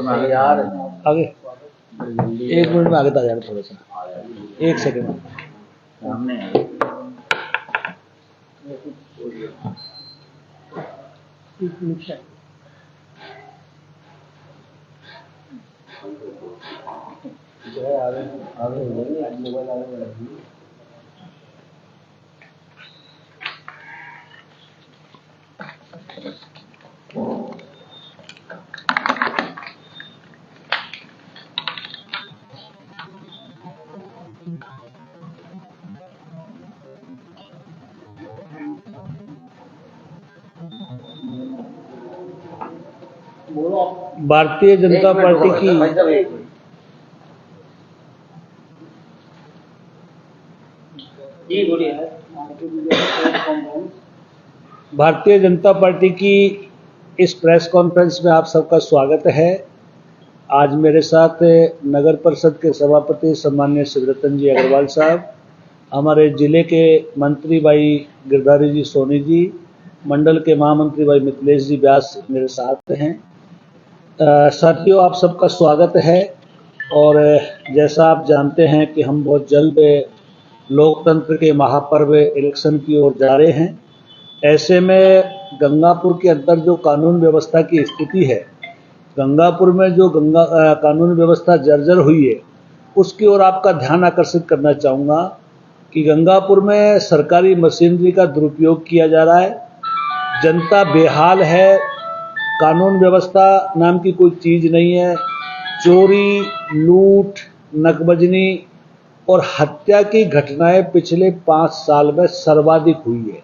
यार आगे 1 मिनट में आगे आ जाना, थोड़ा सा 1 सेकंड। सामने भारतीय जनता पार्टी की भारतीय जनता पार्टी की इस प्रेस कॉन्फ्रेंस में आप सबका स्वागत है। आज मेरे साथ नगर परिषद के सभापति सम्मान्य शिवरतन जी अग्रवाल साहब, हमारे जिले के मंत्री भाई गिरधारी जी सोनी जी, मंडल के महामंत्री भाई मिथिलेश जी व्यास मेरे साथ हैं। साथियों, आप सबका स्वागत है। और जैसा आप जानते हैं कि हम बहुत जल्द लोकतंत्र के महापर्व इलेक्शन की ओर जा रहे हैं। ऐसे में गंगापुर के अंदर जो कानून व्यवस्था की स्थिति है, गंगापुर में जो कानून व्यवस्था जर्जर हुई है, उसकी ओर आपका ध्यान आकर्षित करना चाहूँगा कि गंगापुर में सरकारी मशीनरी का दुरुपयोग किया जा रहा है। जनता बेहाल है, कानून व्यवस्था नाम की कोई चीज़ नहीं है। चोरी, लूट, नकबजनी और हत्या की घटनाएं पिछले 5 साल में सर्वाधिक हुई है।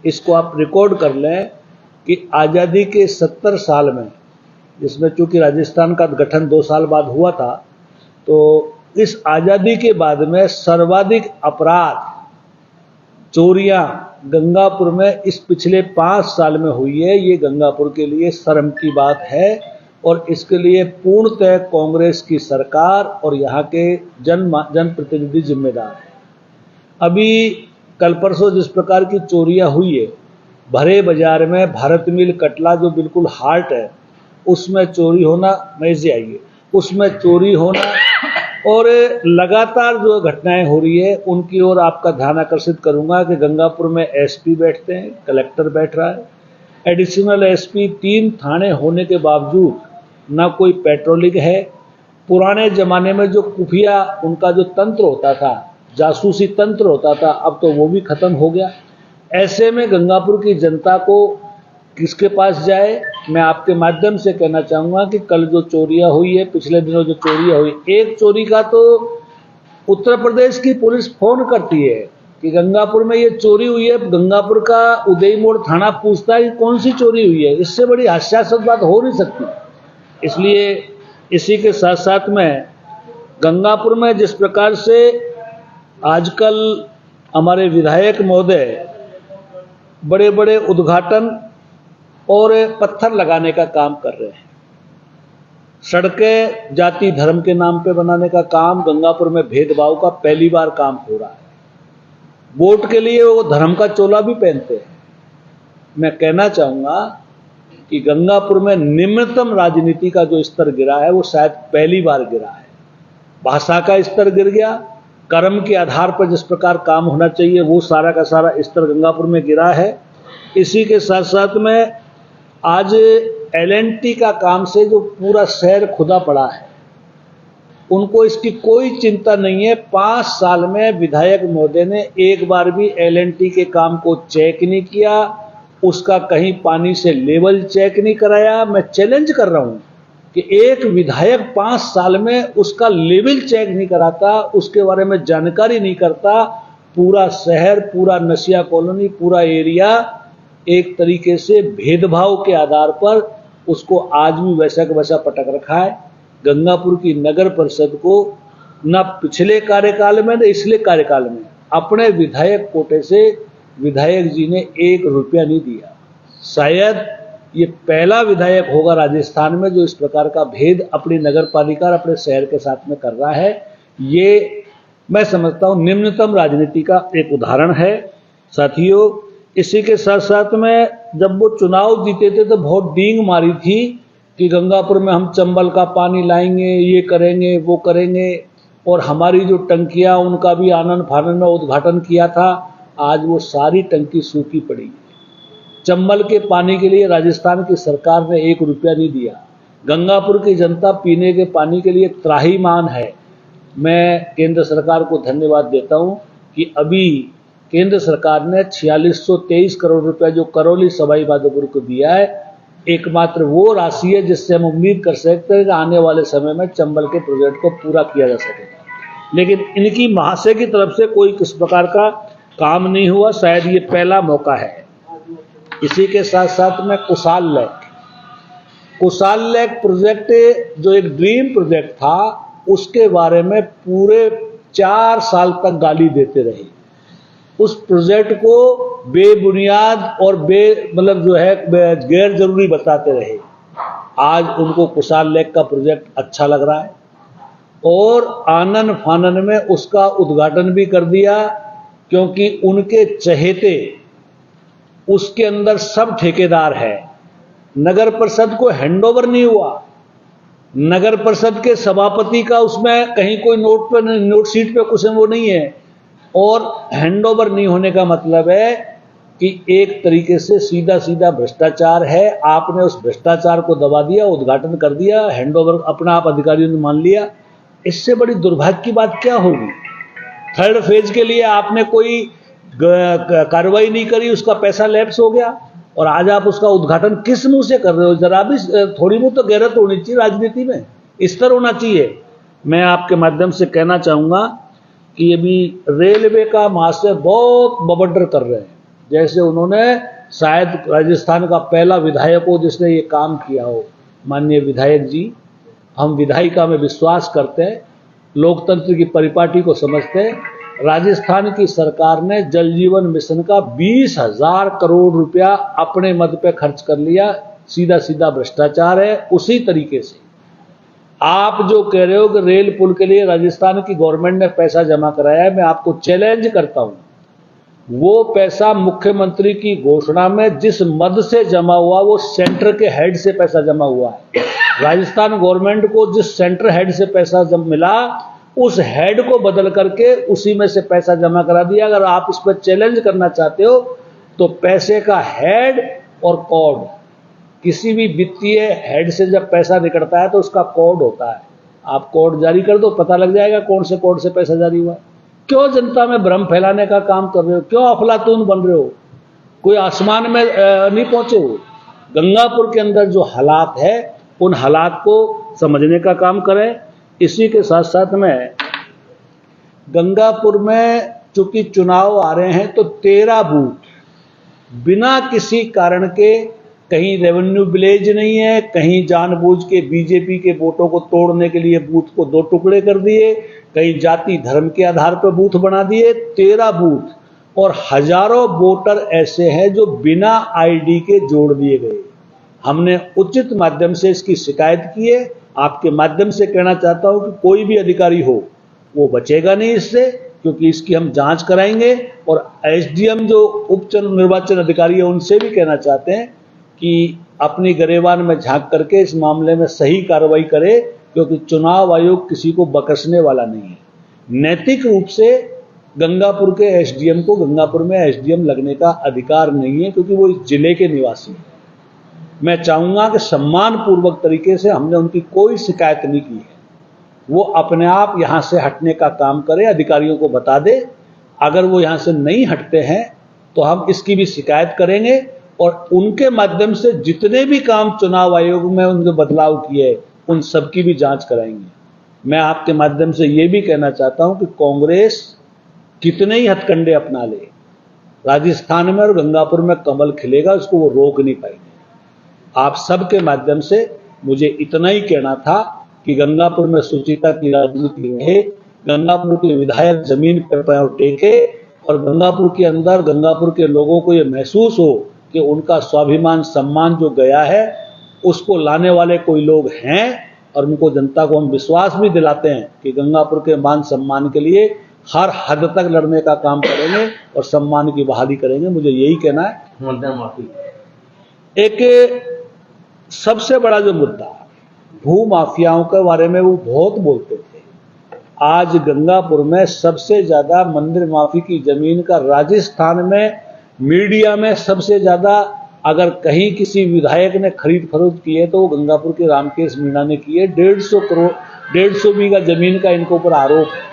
इसको आप रिकॉर्ड कर लें कि आज़ादी के 70 साल में, जिसमें चूंकि राजस्थान का गठन 2 साल बाद हुआ था, तो इस आज़ादी के बाद में सर्वाधिक अपराध, चोरियां गंगापुर में इस पिछले 5 साल में हुई है। ये गंगापुर के लिए शर्म की बात है और इसके लिए पूर्णतः कांग्रेस की सरकार और यहाँ के जनप्रतिनिधि जिम्मेदार हैं। अभी कल परसों जिस प्रकार की चोरियां हुई है, भरे बाजार में भारत मिल कटला जो बिल्कुल हार्ट है, उसमें चोरी होना, मजे आइए, उसमें चोरी होना और लगातार जो घटनाएं हो रही है उनकी ओर आपका ध्यान आकर्षित करूंगा कि गंगापुर में एसपी बैठते हैं, कलेक्टर बैठ रहा है, एडिशनल एसपी, 3 थाने होने के बावजूद ना कोई पेट्रोलिंग है। पुराने ज़माने में जो खुफिया उनका जो तंत्र होता था, जासूसी तंत्र होता था, अब तो वो भी खत्म हो गया। ऐसे में गंगापुर की जनता को किसके पास जाए? मैं आपके माध्यम से कहना चाहूँगा कि कल जो चोरियां हुई है, पिछले दिनों जो चोरियां हुई, एक चोरी का तो उत्तर प्रदेश की पुलिस फोन करती है कि गंगापुर में ये चोरी हुई है। गंगापुर का उदय मोड़ थाना पूछता है कि कौन सी चोरी हुई है। इससे बड़ी हास्यास्पद बात हो नहीं सकती। इसलिए इसी के साथ साथ में गंगापुर में जिस प्रकार से आजकल हमारे विधायक महोदय बड़े बड़े उद्घाटन और पत्थर लगाने का काम कर रहे हैं, सड़कें जाति धर्म के नाम पे बनाने का काम, गंगापुर में भेदभाव का पहली बार काम हो रहा है। वोट के लिए वो धर्म का चोला भी पहनते हैं। मैं कहना चाहूँगा कि गंगापुर में निम्नतम राजनीति का जो स्तर गिरा है वो शायद पहली बार गिरा है। भाषा का स्तर गिर गया, कर्म के आधार पर जिस प्रकार काम होना चाहिए वो सारा का सारा स्तर गंगापुर में गिरा है। इसी के साथ साथ में आज L&T का काम से जो पूरा शहर खुदा पड़ा है, उनको इसकी कोई चिंता नहीं है। 5 साल में विधायक महोदय ने एक बार भी L&T के काम को चेक नहीं किया, उसका कहीं पानी से लेवल चेक नहीं कराया। मैं चैलेंज कर रहा हूँ कि एक विधायक 5 साल में उसका लेवल चेक नहीं कराता, उसके बारे में जानकारी नहीं करता। पूरा शहर, पूरा नशिया कॉलोनी, पूरा एरिया एक तरीके से भेदभाव के आधार पर उसको आज भी वैसा का वैसा पटक रखा है। गंगापुर की नगर परिषद को न पिछले कार्यकाल में न इसलिए कार्यकाल में अपने विधायक कोटे से विधायक जी ने 1 रुपया नहीं दिया। शायद ये पहला विधायक होगा राजस्थान में जो इस प्रकार का भेद अपनी नगर पालिका और अपने शहर के साथ में कर रहा है। ये मैं समझता हूँ निम्नतम राजनीति का एक उदाहरण है। साथियों, इसी के साथ साथ में जब वो चुनाव जीते थे तो बहुत डींग मारी थी कि गंगापुर में हम चंबल का पानी लाएंगे, ये करेंगे, वो करेंगे, और हमारी जो टंकियां उनका भी आनन फानन में उद्घाटन किया था। आज वो सारी टंकी सूखी पड़ी है। चंबल के पानी के लिए राजस्थान की सरकार ने 1 रुपया नहीं दिया। गंगापुर की जनता पीने के पानी के लिए त्राहीमाम है। मैं केंद्र सरकार को धन्यवाद देता हूं कि अभी केंद्र सरकार ने 4623 करोड़ रुपया जो करौली सवाई माधोपुर को दिया है, एकमात्र वो राशि है जिससे हम उम्मीद कर सकते हैं कि आने वाले समय में चंबल के प्रोजेक्ट को पूरा किया जा सकेगा। लेकिन इनकी महाशय की तरफ से कोई किस प्रकार का काम नहीं हुआ। शायद ये पहला मौका है। इसी के साथ साथ में कुशाल लेक प्रोजेक्ट जो एक ड्रीम प्रोजेक्ट था, उसके बारे में पूरे 4 साल तक गाली देते रहे। उस प्रोजेक्ट को बेबुनियाद और मतलब जो है गैर जरूरी बताते रहे। आज उनको कुशाल लेक का प्रोजेक्ट अच्छा लग रहा है और आनन फानन में उसका उद्घाटन भी कर दिया, क्योंकि उनके चहेते उसके अंदर सब ठेकेदार है। नगर परिषद को हैंडओवर नहीं हुआ। नगर परिषद के सभापति का उसमें कहीं कोई नोट शीट पे कुछ वो नहीं है। और हैंडओवर नहीं होने का मतलब है कि एक तरीके से सीधा सीधा भ्रष्टाचार है। आपने उस भ्रष्टाचार को दबा दिया, उद्घाटन कर दिया, हैंडओवर अपना आप अधिकारियों ने मान लिया। इससे बड़ी दुर्भाग्य की बात क्या होगी। 3rd फेज के लिए आपने कोई कार्रवाई नहीं करी, उसका पैसा लैप्स हो गया और आज आप उसका उद्घाटन किस मुंह से कर रहे हो। जरा भी थोड़ी बहुत तो गैरत होनी चाहिए राजनीति में, स्तर होना चाहिए। मैं आपके माध्यम से कहना चाहूंगा कि अभी रेलवे का महाशय बहुत बवंडर कर रहे हैं, जैसे उन्होंने शायद राजस्थान का पहला विधायक हो जिसने ये काम किया हो। माननीय विधायक जी, हम विधायिका में विश्वास करते हैं, लोकतंत्र की परिपाटी को समझते हैं। राजस्थान की सरकार ने जल जीवन मिशन का 20,000 करोड़ रुपया अपने मद पे खर्च कर लिया। सीधा सीधा भ्रष्टाचार है। उसी तरीके से आप जो कह रहे हो कि रेल पुल के लिए राजस्थान की गवर्नमेंट ने पैसा जमा कराया है, मैं आपको चैलेंज करता हूं, वो पैसा मुख्यमंत्री की घोषणा में जिस मद से जमा हुआ वो सेंटर के हेड से पैसा जमा हुआ है। राजस्थान गवर्नमेंट को जिस सेंटर हेड से पैसा जब मिला, उस हेड को बदल करके उसी में से पैसा जमा करा दिया। अगर आप इस पर चैलेंज करना चाहते हो तो पैसे का हेड और कोड, किसी भी वित्तीय हेड से जब पैसा निकलता है तो उसका कोड होता है। आप कोड जारी कर दो, पता लग जाएगा कौन से कोड से पैसा जारी हुआ। क्यों जनता में भ्रम फैलाने का काम कर रहे हो? क्यों अफलातून बन रहे हो? कोई आसमान में नहीं पहुंचे हो। गंगापुर के अंदर जो हालात है उन हालात को समझने का काम करें। इसी के साथ साथ में गंगापुर में चूंकि चुनाव आ रहे हैं तो 13 बूथ बिना किसी कारण के, कहीं रेवेन्यू विलेज नहीं है, कहीं जानबूझ के बीजेपी के वोटों को तोड़ने के लिए बूथ को 2 टुकड़े कर दिए, कहीं जाति धर्म के आधार पर बूथ बना दिए। 13 बूथ और हजारों वोटर ऐसे हैं जो बिना आईडी के जोड़ दिए गए। हमने उचित माध्यम से इसकी शिकायत की है। आपके माध्यम से कहना चाहता हूं कि कोई भी अधिकारी हो वो बचेगा नहीं इससे, क्योंकि इसकी हम जांच कराएंगे। और एसडीएम जो उप निर्वाचन अधिकारी है उनसे भी कहना चाहते हैं कि अपनी गरेबान में झांक करके इस मामले में सही कार्रवाई करे, क्योंकि चुनाव आयोग किसी को बख्शने वाला नहीं है। नैतिक रूप से गंगापुर के एसडीएम को गंगापुर में एसडीएम लगने का अधिकार नहीं है, क्योंकि वो इस जिले के निवासी हैं। मैं चाहूंगा कि सम्मान पूर्वक तरीके से, हमने उनकी कोई शिकायत नहीं की है, वो अपने आप यहां से हटने का काम करे, अधिकारियों को बता दे। अगर वो यहां से नहीं हटते हैं तो हम इसकी भी शिकायत करेंगे और उनके माध्यम से जितने भी काम चुनाव आयोग में उनके बदलाव किए उन सब की भी जांच कराएंगे। मैं आपके माध्यम से ये भी कहना चाहता हूं कि कांग्रेस कितने ही हथकंडे अपना ले, राजस्थान में और गंगापुर में कमल खिलेगा, उसको वो रोक नहीं पाएंगे। आप सबके माध्यम से मुझे इतना ही कहना था कि गंगापुर में सुचिता की राजनीति रहे, गंगापुर के विधायक जमीन पर पैर टेके और गंगापुर के अंदर गंगापुर के लोगों को ये महसूस हो कि उनका स्वाभिमान सम्मान जो गया है उसको लाने वाले कोई लोग हैं। और उनको, जनता को हम विश्वास भी दिलाते हैं कि गंगापुर के मान सम्मान के लिए हर हद तक लड़ने का काम करेंगे और सम्मान की बहाली करेंगे। मुझे यही कहना है। एक सबसे बड़ा जो मुद्दा भू माफियाओं के बारे में वो बहुत बोलते थे। आज गंगापुर में सबसे ज्यादा मंदिर माफी की जमीन का राजस्थान में मीडिया में सबसे ज्यादा अगर कहीं किसी विधायक ने खरीद फरोख्त की है तो वो गंगापुर के रामकेश मीणा ने की है। 150 करोड़ 150 बीघा जमीन का इनके ऊपर आरोप है।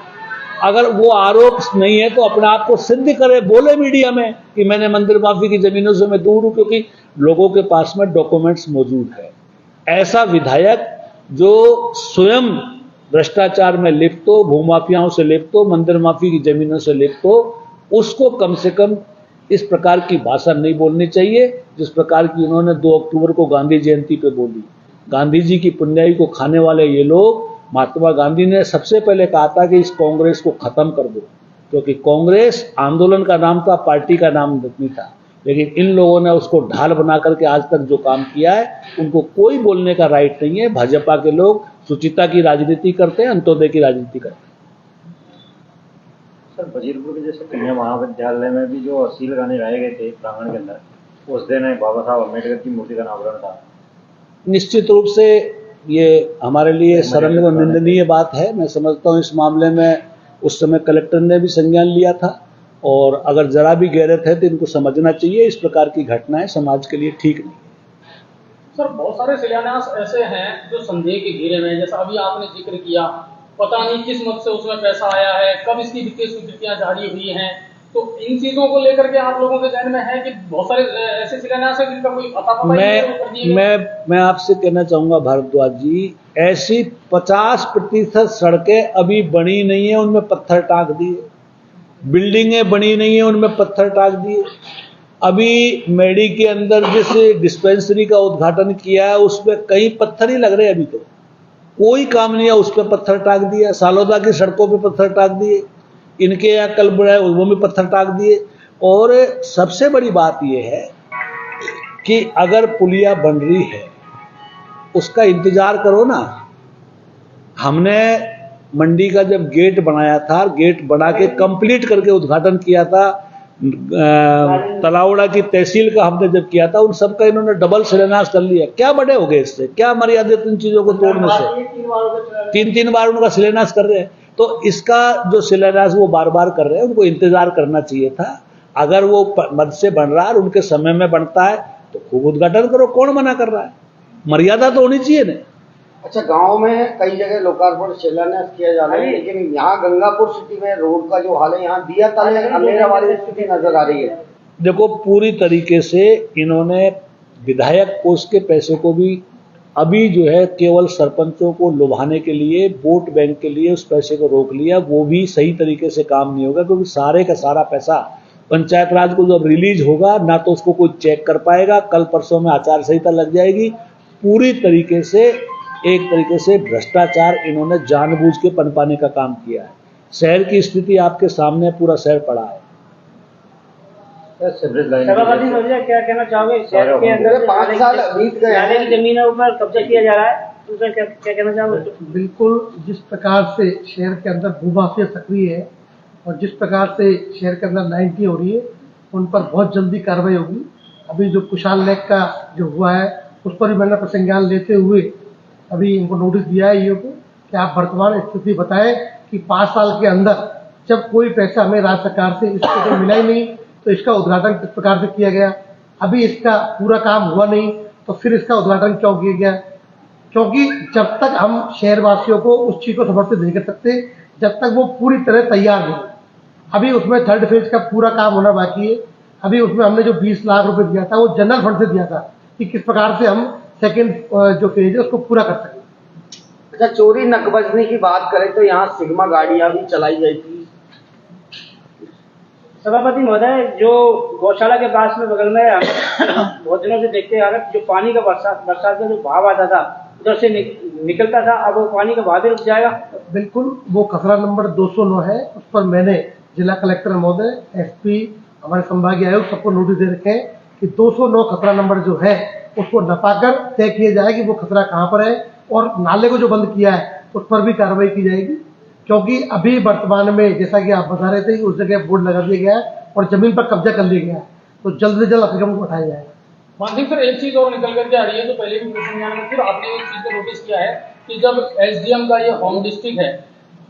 अगर वो आरोप नहीं है तो अपने आप को सिद्ध करे, बोले मीडिया में कि मैंने मंदिर माफी की जमीनों से मैं दूर हूं, क्योंकि लोगों के पास में डॉक्यूमेंट्स मौजूद है। ऐसा विधायक जो स्वयं भ्रष्टाचार में लिप्त हो, भूमाफियाओं से लिप्त हो, मंदिर माफी की जमीनों से लिप्त हो, उसको कम से कम इस प्रकार की भाषा नहीं बोलनी चाहिए जिस प्रकार की उन्होंने 2 अक्टूबर को गांधी जयंती पे बोली। गांधी जी की पुण्याई को खाने वाले ये लोग, महात्मा गांधी ने सबसे पहले कहा था कि इस कांग्रेस को खत्म कर दो, क्योंकि कांग्रेस आंदोलन का नाम था, पार्टी का नाम नहीं था। लेकिन इन लोगों ने उसको ढाल बना करके आज तक जो काम किया है, उनको कोई बोलने का राइट नहीं है। भाजपा के लोग सुचिता की राजनीति करते हैं, अंत्योदय की राजनीति करते हैं। सर, वजीरपुर के जैसे कन्या महाविद्यालय में भी जो अश्लील गाने गाए गए थे प्रांगण के अंदर, उस दिन बाबा साहब अम्बेडकर की मूर्ति का अनावरण था। निश्चित रूप से ये हमारे लिए शर्मनाक और निंदनीय बात है। मैं समझता हूँ इस मामले में उस समय कलेक्टर ने भी संज्ञान लिया था, और अगर जरा भी गैरत है तो इनको समझना चाहिए इस प्रकार की घटनाएं समाज के लिए ठीक नहीं। सर, बहुत सारे शिलान्यास ऐसे हैं जो संदेह के घेरे में, जैसा अभी आपने जिक्र किया, पता नहीं किस मत से उसमें पैसा आया है, कब इसकी वित्तीय स्वीकृतियां जारी हुई हैं। तो इन चीजों को लेकर के आप लोगों के जहन में है कि बहुत सारे ऐसे शिलान्यास है जिनका कोई पता मैं आपसे कहना चाहूंगा भारद्वाज जी, ऐसी 50% सड़कें अभी बनी नहीं है, उनमें पत्थर टांक दिए। बिल्डिंगें बनी नहीं है, उनमें पत्थर टांक दिए। अभी मेडी के अंदर जिस डिस्पेंसरी का उद्घाटन किया है उसमें कई पत्थर ही लग रहे हैं। अभी तो कोई काम नहीं है, उस पर पत्थर टांक दिया। सालोदा की सड़कों पे पत्थर टांक दिए, इनके यहाँ कलबुड़ा है वो में पत्थर टांक दिए। और सबसे बड़ी बात यह है कि अगर पुलिया बन रही है उसका इंतजार करो ना। हमने मंडी का जब गेट बनाया था, गेट बना के कंप्लीट करके उद्घाटन किया था, तलावड़ा की तहसील का हमने जब किया था, उन सबका इन्होंने डबल शिलान्यास कर लिया। क्या बड़े हो गए इससे? क्या मर्यादा इन चीजों को तोड़ने से? 3 बार उनका शिलान्यास कर रहे हैं। तो इसका जो शिलान्यास वो बार बार कर रहे हैं, उनको इंतजार करना चाहिए था। अगर वो मद से बन रहा है और उनके समय में बनता है तो खूब उद्घाटन करो, कौन मना कर रहा है? मर्यादा तो होनी चाहिए ना। अच्छा, गांव में कई जगह लोकार्पण शिलान्यास किया जा रहा है, लेकिन यहाँ गंगापुर सिटी में रोड का जो हाल है, यहाँ दिया तले अंधेरा वाली स्थिति नजर आ रही है। देखो, पूरी तरीके से इन्होंने विधायक कोष के पैसे को भी अभी जो है केवल सरपंचों को लुभाने के लिए, वोट बैंक के लिए उस पैसे को रोक लिया। वो भी सही तरीके से काम नहीं होगा, क्योंकि सारे का सारा पैसा पंचायत राज को जब रिलीज होगा ना तो उसको कोई चेक कर पाएगा। कल परसों में आचार संहिता लग जाएगी। पूरी तरीके से एक तरीके से भ्रष्टाचार इन्होंने जानबूझ के पनपाने का काम किया है। शहर की स्थिति आपके सामने, पूरा शहर पड़ा है। सभापति महोदय, क्या कहना चाहोगे? शहर के अंदर 5 साल बीत गए, की जमीनों पर कब्जा किया जा रहा है, तो उसमें क्या कहना चाहोगे? बिल्कुल, जिस प्रकार से शहर के अंदर भूमाफिया सक्रिय है और जिस प्रकार से शहर के अंदर 90 हो रही है, उन पर बहुत जल्दी कार्रवाई होगी। अभी जो कुशाल लेक का जो हुआ है उस पर भी मैंने प्रसंज्ञान लेते हुए अभी इनको नोटिस दिया है को कि आप वर्तमान स्थिति बताएं कि 5 साल के अंदर जब कोई पैसा हमें राज्य सरकार से इसको मिला ही नहीं तो इसका उद्घाटन किस प्रकार से किया गया। अभी इसका पूरा काम हुआ नहीं तो फिर इसका उद्घाटन क्यों किया गया? क्योंकि जब तक हम शहरवासियों को उस चीज को समर्पित नहीं कर सकते जब तक वो पूरी तरह तैयार नहीं। अभी उसमें 3rd फेज का पूरा काम होना बाकी है। अभी उसमें हमने जो 20 लाख रुपए दिया था वो जनरल फंड से दिया था कि किस प्रकार से हम 2nd जो फेज है उसको पूरा कर सकें। अच्छा, चोरी नकबजनी की बात करें तो यहाँ सिग्मा गाड़ियां भी चलाई गई थी। सभापति महोदय, जो गौशाला के पास में बगल में बहुत दिनों से देखते आ रहे, जो पानी का बरसात का जो भाव आता था उधर से निकलता था, अब वो पानी का भाव भी रुक जाएगा। बिल्कुल, वो खतरा नंबर 209 है। उस पर मैंने जिला कलेक्टर महोदय, SP, हमारे संभागीय आयुक्त सबको नोटिस दे रखे हैं कि 209 खतरा नंबर जो है उसको नपाकर तय किया जाए कि वो खतरा कहाँ पर है, और नाले को जो बंद किया है उस पर भी कार्रवाई की जाएगी। क्योंकि अभी वर्तमान में जैसा कि आप बता रहे थे कि उस जगह बोर्ड लगा दिया गया है और जमीन पर कब्जा कर लिया गया है, तो जल्द से जल्द अतिक्रमण को हटाया जाएगा। मानसिंह सर, एक चीज और निकल करके आ रही है जो पहले भी क्वेश्चन में फिर आपने एक चीज को नोटिस किया है कि जब एसडीएम का ये होम डिस्ट्रिक्ट है,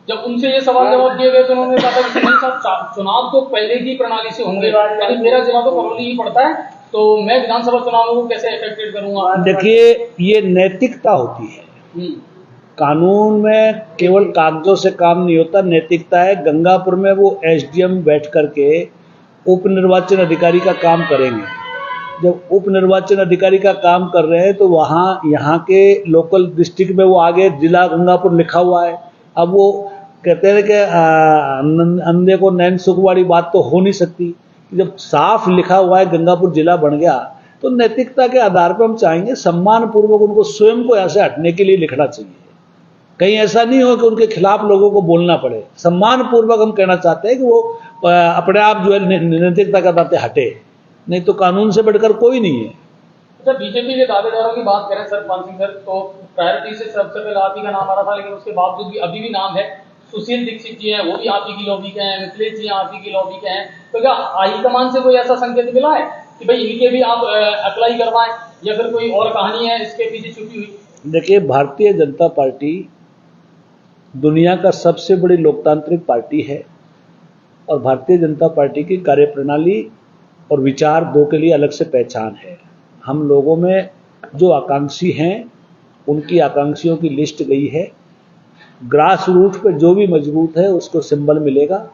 जब उनसे ये सवाल जवाब किए गए तो उन्होंने कहा था कि नहीं साहब, चुनाव तो पहले की प्रणाली से होंगे, यानी मेरा जिला तो करौली ही पड़ता है, तो मैं विधानसभा चुनावों को कैसे इफेक्टेड करूंगा? देखिए, ये नैतिकता होती है। कानून में केवल कागजों से काम नहीं होता, नैतिकता है। गंगापुर में वो एसडीएम बैठ करके उप निर्वाचन अधिकारी का काम करेंगे। जब उप निर्वाचन अधिकारी का काम कर रहे हैं तो वहाँ यहाँ के लोकल डिस्ट्रिक्ट में वो आगे जिला गंगापुर लिखा हुआ है। अब वो कहते हैं कि अंधे को नैन सुख वाली बात तो हो नहीं सकती। जब साफ लिखा हुआ है गंगापुर जिला बन गया तो नैतिकता के आधार पर हम चाहेंगे सम्मान पूर्वक उनको स्वयं को यहाँ से हटने के लिए लिखना चाहिए। कहीं ऐसा नहीं हो कि उनके खिलाफ लोगों को बोलना पड़े। सम्मान पूर्वक हम कहना चाहते हैं कि वो अपने आप जो है नैतिकता के नाते हटे, नहीं तो कानून से बढ़कर कोई नहीं है। जब बीजेपी के दावेदारों की बात करें सर, मानसिंह सर, तो प्रायोरिटी से सबसे पहले आप ही का नाम आ रहा था, लेकिन उसके बावजूद भी अभी भी नाम है। सुशील दीक्षित जी हैं, वो भी आप ही की लॉबी के हैं, मिथिलेश जी आप ही की लॉबी के हैं। तो क्या हाईकमान से कोई ऐसा संकेत मिला है कि भाई इनके भी आप अप्लाई करवाएं, या फिर कोई और कहानी है इसके पीछे छुपी हुई? देखिए, भारतीय जनता पार्टी दुनिया का सबसे बड़ी लोकतांत्रिक पार्टी है और भारतीय जनता पार्टी की कार्यप्रणाली और विचार दो के लिए अलग से पहचान है। हम लोगों में जो आकांक्षी हैं उनकी आकांक्षियों की लिस्ट गई है। ग्रास रूट पे जो भी मजबूत है उसको सिंबल मिलेगा।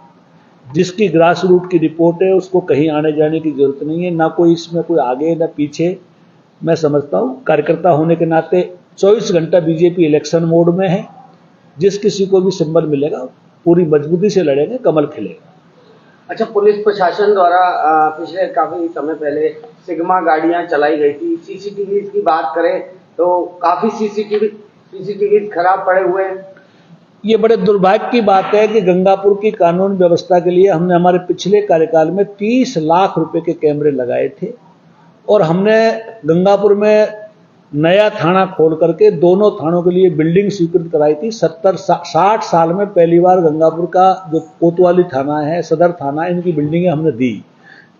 जिसकी ग्रास रूट की रिपोर्ट है उसको कहीं आने जाने की जरूरत नहीं है, ना कोई इसमें कोई आगे ना पीछे। मैं समझता हूँ कार्यकर्ता होने के नाते 24 घंटा बीजेपी इलेक्शन मोड में है। जिस किसी को भी सिंबल मिलेगा पूरी मजबूती से लड़ेंगे, कमल खिलेगा। अच्छा, पुलिस प्रशासन द्वारा पिछले काफी समय पहले सिग्मा गाड़ियां चलाई गई थी। सीसीटीवी की बात करें तो काफी सीसीटीवी खराब पड़े हुए हैं। ये बड़े दुर्भाग्य की बात है कि गंगापुर की कानून व्यवस्था के लिए हमने हमारे पिछले कार्यकाल में 30 लाख रुपए के कैमरे लगाए थे और हमने गंगापुर में नया थाना खोल करके दोनों थानों के लिए बिल्डिंग स्वीकृत कराई थी। 60 साल में पहली बार गंगापुर का जो कोतवाली थाना है, सदर थाना, इनकी बिल्डिंगें हमने दी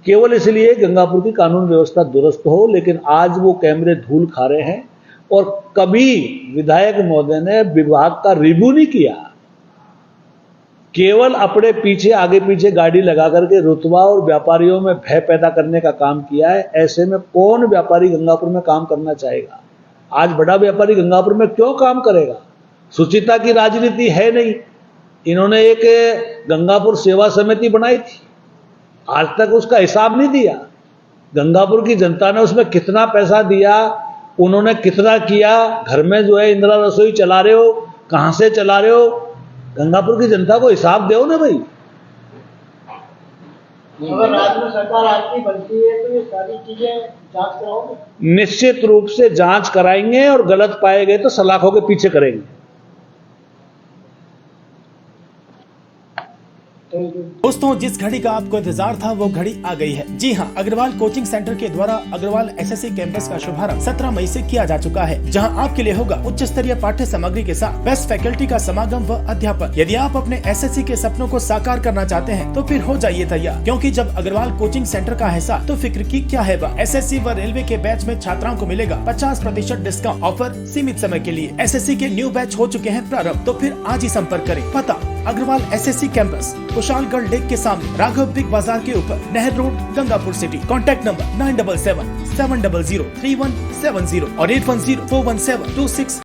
केवल इसलिए गंगापुर की कानून व्यवस्था दुरुस्त हो। लेकिन आज वो कैमरे धूल खा रहे हैं और कभी विधायक महोदय ने विभाग का रिव्यू नहीं किया, केवल अपने पीछे आगे पीछे गाड़ी लगा करके रुतबा और व्यापारियों में भय पैदा करने का काम किया है। ऐसे में कौन व्यापारी गंगापुर में काम करना चाहेगा? आज बड़ा व्यापारी गंगापुर में क्यों काम करेगा? शुचिता की राजनीति है नहीं। इन्होंने एक गंगापुर सेवा समिति बनाई थी, आज तक उसका हिसाब नहीं दिया। गंगापुर की जनता ने उसमें कितना पैसा दिया, उन्होंने कितना किया, घर में जो है इंदिरा रसोई चला रहे हो, कहां से चला रहे हो? गंगापुर की जनता को हिसाब दो ना भाई। अगर राज्य में सरकार आपकी बनती है तो ये सारी चीजें जांच कराओगे? निश्चित रूप से जांच कराएंगे और गलत पाए गए तो सलाखों के पीछे करेंगे। दोस्तों, जिस घड़ी का आपको इंतजार था वो घड़ी आ गई है। जी हाँ, अग्रवाल कोचिंग सेंटर के द्वारा अग्रवाल एसएससी कैंपस का शुभारंभ 17 मई से किया जा चुका है, जहां आपके लिए होगा उच्च स्तरीय पाठ्य सामग्री के साथ बेस्ट फैकल्टी का समागम व अध्यापन। यदि आप अपने एसएससी के सपनों को साकार करना चाहते हैं तो फिर हो जाइए तैयार, क्योंकि जब अग्रवाल कोचिंग सेंटर का हिस्सा तो फिक्र की क्या है। एसएससी व रेलवे के बैच में छात्राओं को मिलेगा 50% डिस्काउंट। ऑफर सीमित समय के लिए। एसएससी के न्यू बैच हो चुके हैं प्रारंभ, तो फिर आज ही संपर्क करें। पता Agarwal SSC campus, Kushalgarh lake के सामने, राघव बिग बाजार के ऊपर, Nahar road, Gangapur city. Contact number 9777003170 और 81041726